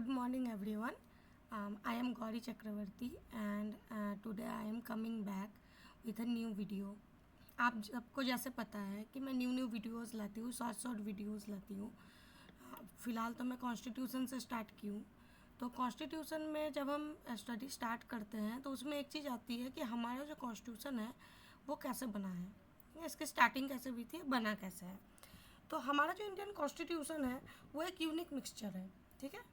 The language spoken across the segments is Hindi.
Good morning everyone. I am Gauri Chakravarti and today I am coming back with a new video. आप सबको जैसे पता है कि मैं न्यू वीडियोस लाती हूँ, शॉर्ट वीडियोस लाती हूँ. फ़िलहाल तो मैं कॉन्स्टिट्यूशन से स्टार्ट की हूँ. तो कॉन्स्टिट्यूशन में जब हम स्टडी स्टार्ट करते हैं तो उसमें एक चीज़ आती है कि हमारा जो कॉन्स्टिट्यूशन है वो कैसे बना है, इसकी स्टार्टिंग कैसे हुई थी, बना कैसे है. तो हमारा जो इंडियन कॉन्स्टिट्यूशन है वो एक यूनिक मिक्सचर है. ठीक है,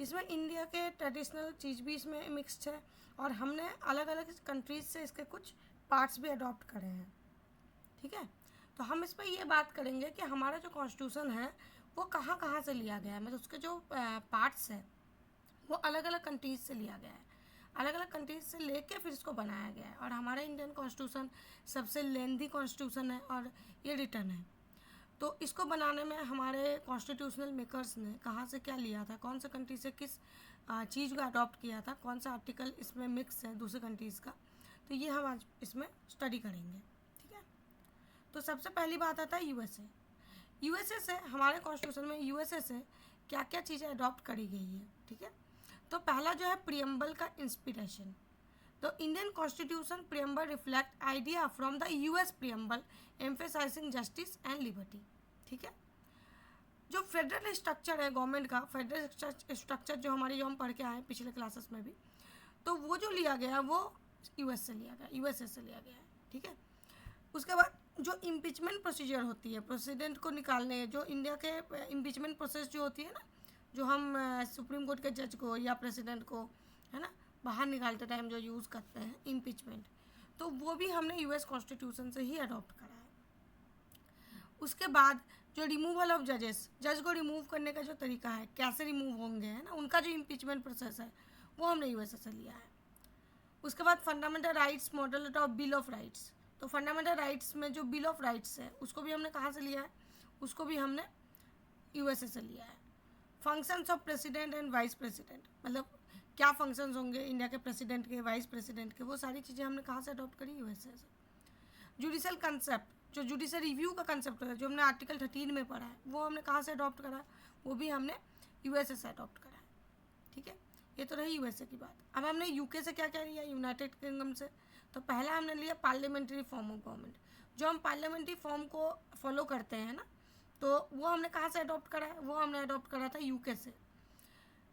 इसमें इंडिया के ट्रेडिशनल चीज़ भी इसमें मिक्स्ड है और हमने अलग अलग कंट्रीज़ से इसके कुछ पार्ट्स भी अडॉप्ट करे हैं. ठीक है, तो हम इस पर ये बात करेंगे कि हमारा जो कॉन्स्टिट्यूशन है वो कहाँ कहाँ से लिया गया है, मतलब उसके जो पार्ट्स हैं वो अलग अलग कंट्रीज़ से लिया गया है, अलग अलग कंट्रीज से लेके फिर इसको बनाया गया है. और हमारा इंडियन कॉन्स्टिट्यूशन सबसे लेंथी कॉन्स्टिट्यूशन है और ये रिटर्न है. तो इसको बनाने में हमारे कॉन्स्टिट्यूशनल मेकर्स ने कहाँ से क्या लिया था, कौन से कंट्री से किस चीज़ को अडॉप्ट किया था, कौन सा आर्टिकल इसमें मिक्स है दूसरे कंट्रीज़ का, तो ये हम आज इसमें स्टडी करेंगे. ठीक है, तो सबसे पहली बात आता है यूएसए से. हमारे कॉन्स्टिट्यूशन में यूएसए से क्या क्या चीज़ें अडॉप्ट करी गई है. ठीक है, तो पहला जो है प्रियम्बल का इंस्पिरेशन. तो Indian constitution preamble reflect idea from the US preamble emphasizing justice and liberty. ठीक है, जो फेडरल स्ट्रक्चर है गवर्नमेंट का, फेडरल स्ट्रक्चर जो हम पढ़ के आए पिछले क्लासेस में भी, तो वो जो लिया गया वो यूएसए से लिया गया है. ठीक है, उसके बाद जो इम्पीचमेंट प्रोसीजर होती है प्रेसिडेंट को निकालने, जो इंडिया के इम्पीचमेंट प्रोसेस जो होती है ना, जो हम सुप्रीम कोर्ट के जज को या प्रेसिडेंट को है ना बाहर निकालते टाइम जो यूज़ करते हैं इम्पीचमेंट, तो वो भी हमने यूएस कॉन्स्टिट्यूशन से ही अडॉप्ट करा है. उसके बाद जो रिमूवल ऑफ जज को रिमूव करने का जो तरीका है, कैसे रिमूव होंगे, है ना, उनका जो इम्पीचमेंट प्रोसेस है वो हमने यूएसए से लिया है. उसके बाद fundamental rights model of bill of rights. तो फंडामेंटल राइट्स में जो बिल ऑफ राइट्स है उसको भी हमने कहाँ से लिया है, उसको भी हमने यूएसए से लिया है. Functions of president and vice president, मतलब क्या फंक्शंस होंगे इंडिया के प्रेसिडेंट के, वाइस प्रेसिडेंट के, वो सारी चीज़ें हमने कहाँ से अडॉप्ट करी, यूएसए से. जुडिशल कंसेप्ट, जो जुडिशल रिव्यू का कंसेप्ट है जो हमने आर्टिकल 13 में पढ़ा है, वो हमने कहाँ से अडॉप्ट करा है, वो भी हमने यूएसए से अडॉप्ट करा है. ठीक है, ये तो रही यूएसए की बात. अब हमने यूके से क्या क्या लिया, यूनाइटेड किंगडम से. तो पहला हमने लिया पार्लियामेंट्री फॉर्म ऑफ गवर्नमेंट. जो हम पार्लियामेंट्री फॉर्म को फॉलो करते हैं ना, तो वो हमने कहाँ से अडॉप्ट करा है, वो हमने अडॉप्ट करा था यूके से.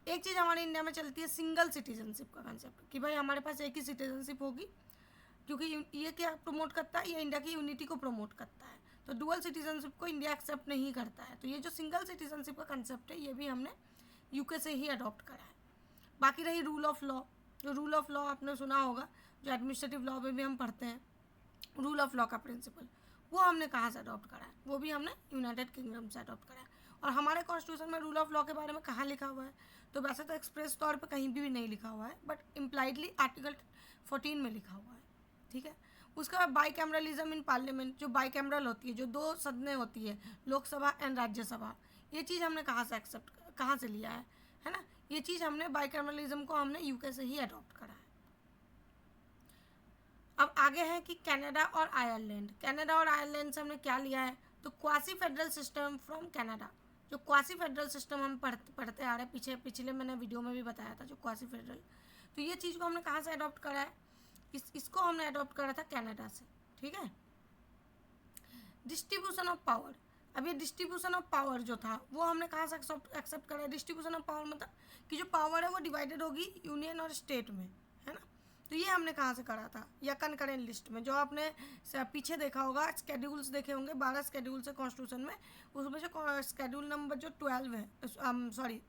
एक चीज़ हमारे इंडिया में चलती है सिंगल सिटीजनशिप का कंसेप्ट, कि भाई हमारे पास एक ही सिटीजनशिप होगी, क्योंकि ये क्या प्रमोट करता है, ये इंडिया की यूनिटी को प्रमोट करता है. तो डुअल सिटीजनशिप को इंडिया एक्सेप्ट नहीं करता है. तो ये जो सिंगल सिटीजनशिप का कंसेप्ट है ये भी हमने यूके से ही अडॉप्ट करा है. बाकी रही रूल ऑफ लॉ. जो रूल ऑफ लॉ आपने सुना होगा, जो एडमिनिस्ट्रेटिव लॉ में भी हम पढ़ते हैं, रूल ऑफ लॉ का प्रिंसिपल, वो हमने कहाँ से अडॉप्ट करा है, वो भी हमने यूनाइटेड किंगडम से अडॉप्ट करा है. और हमारे कॉन्स्टिट्यूशन में रूल ऑफ लॉ के बारे में कहाँ लिखा हुआ है, तो वैसे तो एक्सप्रेस तौर पे कहीं भी नहीं लिखा हुआ है, बट इम्प्लाइडली आर्टिकल 14 में लिखा हुआ है. ठीक है, उसके बाद बाई कैमरलिज्म इन पार्लियामेंट, जो बाई कैमरल होती है, जो दो सदनें होती है, लोकसभा एंड राज्यसभा, ये चीज़ हमने कहाँ से लिया है ना, ये चीज़ हमने बाई कैमरलिज्म को हमने यूके से ही अडॉप्ट करा है. अब आगे है कि कनाडा और आयरलैंड से हमने क्या लिया है, तो quasi federal system from Canada. जो क्वासी फेडरल सिस्टम हम पढ़ते आ रहे हैं, पिछले मैंने वीडियो में भी बताया था, जो क्वासी फेडरल, तो ये चीज़ को हमने कहाँ से अडॉप्ट करा है, इसको हमने अडॉप्ट करा था कनाडा से. ठीक है, डिस्ट्रीब्यूशन ऑफ पावर. अब ये डिस्ट्रीब्यूशन ऑफ पावर जो था वो हमने कहाँ से एक्सेप्ट करा है. डिस्ट्रीब्यूशन ऑफ पावर मतलब कि जो पावर है वो डिवाइडेड होगी यूनियन और स्टेट में, है ना. तो ये हमने कहाँ से करा था, या कनकरेंट लिस्ट में. जो आपने पीछे देखा होगा, स्केड्यूल्स देखे होंगे, 12 स्केड्यूल्स है कॉन्स्टिट्यूशन में, उसमें जो स्केड्यूल नंबर जो 12 है, सॉरी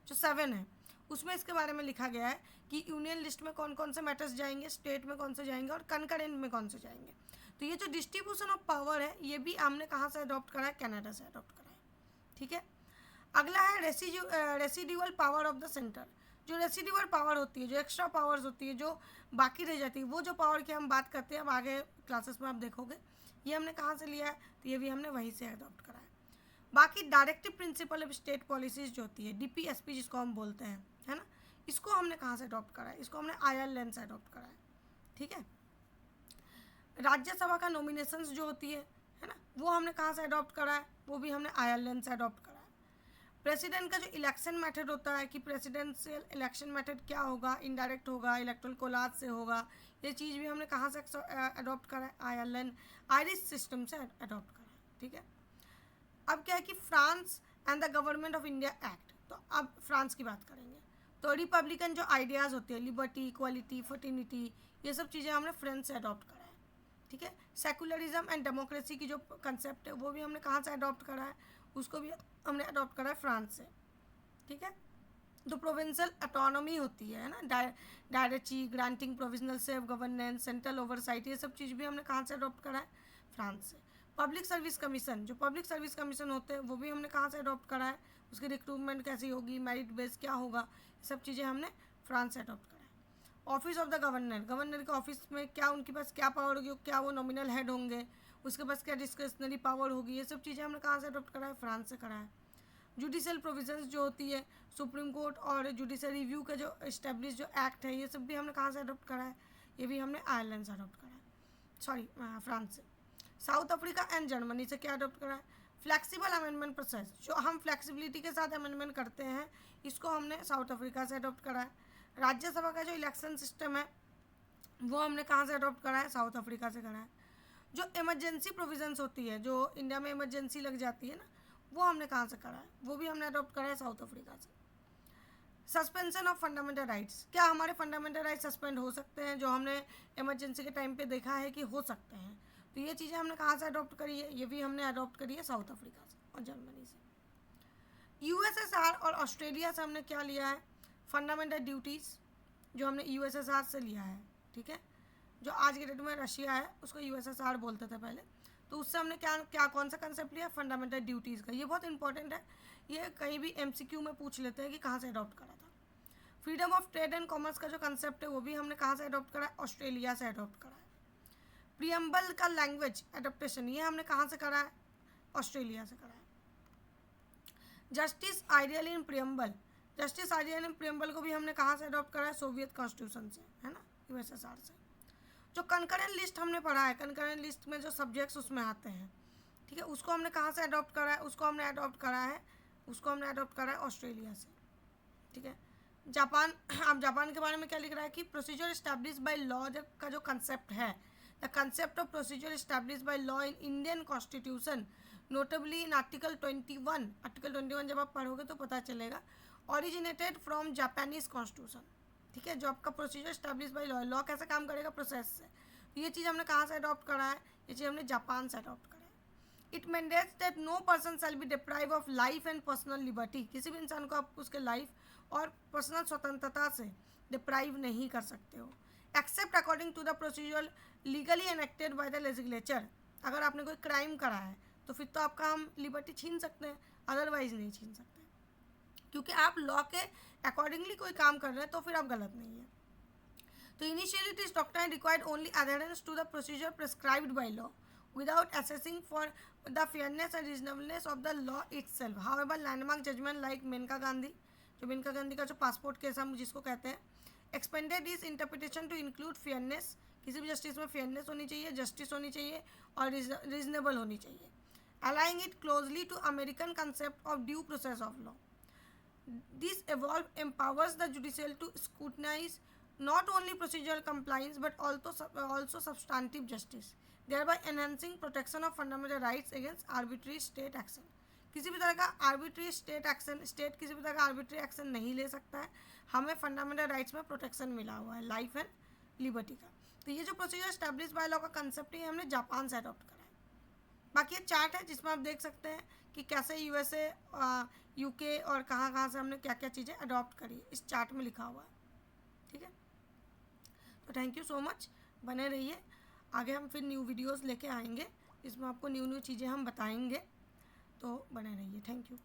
जो 7 है, उसमें इसके बारे में लिखा गया है कि यूनियन लिस्ट में कौन कौन से मैटर्स जाएंगे, स्टेट में कौन से जाएंगे और कनकरेंट में कौन से जाएंगे. तो ये जो डिस्ट्रीब्यूशन ऑफ पावर है ये भी हमने कहाँ से अडॉप्ट करा है, कनाडा से अडॉप्ट करा है. ठीक है, अगला है residual power of the centre. जो रेसिड्यूअल पावर होती है, जो एक्स्ट्रा पावर्स होती है, जो बाकी रह जाती है, वो जो पावर की हम बात करते हैं, अब आगे क्लासेस में आप देखोगे, ये हमने कहाँ से लिया है, तो ये भी हमने वहीं से अडॉप्ट करा है. बाकी directive principle of state policies जो होती है, डीपीएसपी जिसको हम बोलते हैं, है ना, इसको हमने कहाँ से अडॉप्ट करा है, इसको हमने आयरलैंड से अडॉप्ट करा है. ठीक है, राज्यसभा का नॉमिनेशंस जो होती है ना, वो हमने कहाँ से अडॉप्ट करा है, वो भी हमने आयरलैंड से अडॉप्ट करा है. प्रेसिडेंट का जो इलेक्शन मेथड होता है कि प्रेसिडेंशियल इलेक्शन मेथड क्या होगा, इनडायरेक्ट होगा, इलेक्ट्रल कोलाज से होगा, ये चीज़ भी हमने कहाँ से अडॉप्ट करा है, आयरलैंड आयरिश सिस्टम से अडॉप्ट करा है। ठीक है, अब क्या है कि France and the government of India act, तो अब फ्रांस की बात करेंगे। तो रिपब्लिकन जो आइडियाज़ होते हैं, लिबर्टी, इक्वालिटी, फर्टिनिटी, ये सब चीज़ें हमने फ्रांस से अडॉप्ट करा है। ठीक है, सेकुलरिज्म एंड डेमोक्रेसी की जो कंसेप्ट है वो भी हमने कहाँ से अडॉप्ट करा है, उसको भी हमने अडॉप्ट करा है फ्रांस से। ठीक है, जो प्रोविंशियल ऑटोनॉमी होती है ना, डायरेक्ची, granting provisional self governance, central oversight, ये सब चीज़ भी हमने कहाँ से अडॉप्ट करा है, फ्रांस से। पब्लिक सर्विस कमीशन, जो पब्लिक सर्विस कमीशन होते हैं वो भी हमने कहाँ से अडॉप्ट करा है, उसकी रिक्रूटमेंट कैसी होगी, मेरिट बेस क्या होगा, ये सब चीज़ें हमने फ्रांस से अडॉप्ट करा है। Office of the governor, governor के ऑफिस में क्या उनके पास क्या पावर होगी, क्या वो नॉमिनल हेड होंगे, उसके पास क्या डिस्क्रिशनरी पावर होगी, ये सब चीज़ें हमने कहाँ से अडॉप्ट करा है, फ्रांस से करा है। जुडिशियल प्रोविजंस जो होती है, सुप्रीम कोर्ट और जुडिशियल रिव्यू का जो इस्टेब्लिश जो एक्ट है, ये सब भी हमने कहाँ से अडॉप्ट करा है, ये भी हमने आयरलैंड से अडॉप्ट करा है, सॉरी फ्रांस से। साउथ अफ्रीका एंड जर्मनी से क्या अडॉप्ट करा है, फ्लेक्सिबल अमेंडमेंट प्रोसेस, जो हम फ्लेक्सिबिलिटी के साथ अमेंडमेंट करते हैं, इसको हमने साउथ अफ्रीका से अडॉप्ट करा है। राज्यसभा का जो इलेक्शन सिस्टम है वो हमने कहाँ से अडॉप्ट करा है, साउथ अफ्रीका से करा है। जो इमरजेंसी प्रोविजंस होती है, जो इंडिया में इमरजेंसी लग जाती है ना, वो हमने कहाँ से करा है, वो भी हमने अडॉप्ट करा है साउथ अफ्रीका से। सस्पेंशन ऑफ फंडामेंटल राइट्स, क्या हमारे फंडामेंटल राइट्स सस्पेंड हो सकते हैं, जो हमने इमरजेंसी के टाइम पे देखा है कि हो सकते हैं, तो ये चीज़ें हमने कहाँ से अडॉप्ट करी है, ये भी हमने अडॉप्ट करी है साउथ अफ्रीका से और जर्मनी से। यूएसएसआर और ऑस्ट्रेलिया से हमने क्या लिया है, फंडामेंटल ड्यूटीज़, जो हमने यूएसएसआर से लिया है। ठीक है, जो आज के डेट में रशिया है उसको यूएसएसआर बोलते थे पहले, तो उससे हमने क्या कौन सा कंसेप्ट लिया, फंडामेंटल ड्यूटीज़ का। ये बहुत इंपॉर्टेंट है, ये कहीं भी एमसीक्यू में पूछ लेते हैं कि कहाँ से अडॉप्ट करा था। Freedom of trade and commerce का जो कंसेप्ट है वो भी हमने कहाँ से अडॉप्ट करा है, ऑस्ट्रेलिया से अडॉप्ट करा है। प्रियम्बल का लैंग्वेज एडप्टेशन, ये हमने कहाँ से करा है, ऑस्ट्रेलिया से करा है। जस्टिस आइडियल इन प्रियम्बल, जस्टिस आइडियल इन प्रियम्बल को भी हमने कहाँ से अडॉप्ट करा है, सोवियत कॉन्स्टिट्यूशन से, है ना, यूएसएसआर से। जो कंकरेंट लिस्ट हमने पढ़ा है, कंकरेंट लिस्ट में जो सब्जेक्ट्स उसमें आते हैं, ठीक है, उसको हमने कहाँ से अडॉप्ट करा है, उसको हमने अडॉप्ट करा है ऑस्ट्रेलिया से। ठीक है, जापान, अब जापान के बारे में क्या लिख रहा है कि प्रोसीजर इस्टेब्लिश बाय लॉ का जो कंसेप्ट है, the concept of procedure establish by law in Indian constitution, notably in article 21 जब आप पढ़ोगे तो पता चलेगा, ओरिजिनेटेड फ्रॉम जापानीज कॉन्स्टिट्यूशन। ठीक है, जो आपका procedure establish by law, law कैसे काम करेगा, प्रोसेस से, तो ये चीज़ हमने कहाँ से अडॉप्ट करा है, ये चीज़ हमने जापान से अडॉप्ट करा है। It mandates that no person shall be deprive of life and personal liberty, किसी भी इंसान को आप उसके लाइफ और पर्सनल स्वतंत्रता से डिप्राइव नहीं कर सकते हो, except according to the procedure legally enacted by the legislature. अगर आपने कोई क्राइम करा है तो फिर तो आपका हम लिबर्टी छीन सकते हैं, अदरवाइज नहीं छीन सकते, क्योंकि आप लॉ के अकॉर्डिंगली कोई काम कर रहे हैं तो फिर आप गलत नहीं है। तो initially this doctrine required only adherence to the procedure prescribed by law without assessing for the fairness and reasonableness of the law itself. However, landmark judgment like Maneka Gandhi, जो मेनका गांधी का जो पासपोर्ट केस हम जिसको कहते हैं, expanded this interpretation to include fairness, किसी भी जस्टिस में फेयरनेस होनी चाहिए, जस्टिस होनी चाहिए और रीजनेबल होनी चाहिए, aligning it closely to American concept of due process of law. This evolve empowers the judicial to scrutinize not only procedural compliance but also substantive justice, thereby enhancing protection of fundamental rights against arbitrary state action. किसी भी तरह का आर्बिट्री स्टेट एक्शन, स्टेट किसी भी तरह का आर्बिट्री एक्शन नहीं ले सकता है, हमें फंडामेंटल राइट्स में प्रोटेक्शन मिला हुआ है लाइफ एंड लिबर्टी का. तो ये जो प्रोसीजर स्टैब्लिश बाय लॉ का कंसेप्ट है हमने जापान से अडॉप्ट करा है. बाकी ये चार्ट है जिसमें आप देख सकते हैं कि कैसे यूएसए, यूके और कहाँ से हमने क्या क्या चीज़ें अडॉप्ट करी, इस चार्ट में लिखा हुआ है. ठीक है, तो थैंक यू सो मच, बने रहिए. आगे हम फिर न्यू वीडियोस लेके आएंगे जिसमें आपको न्यू चीज़ें हम बताएंगे, तो बने रहिए. Thank you.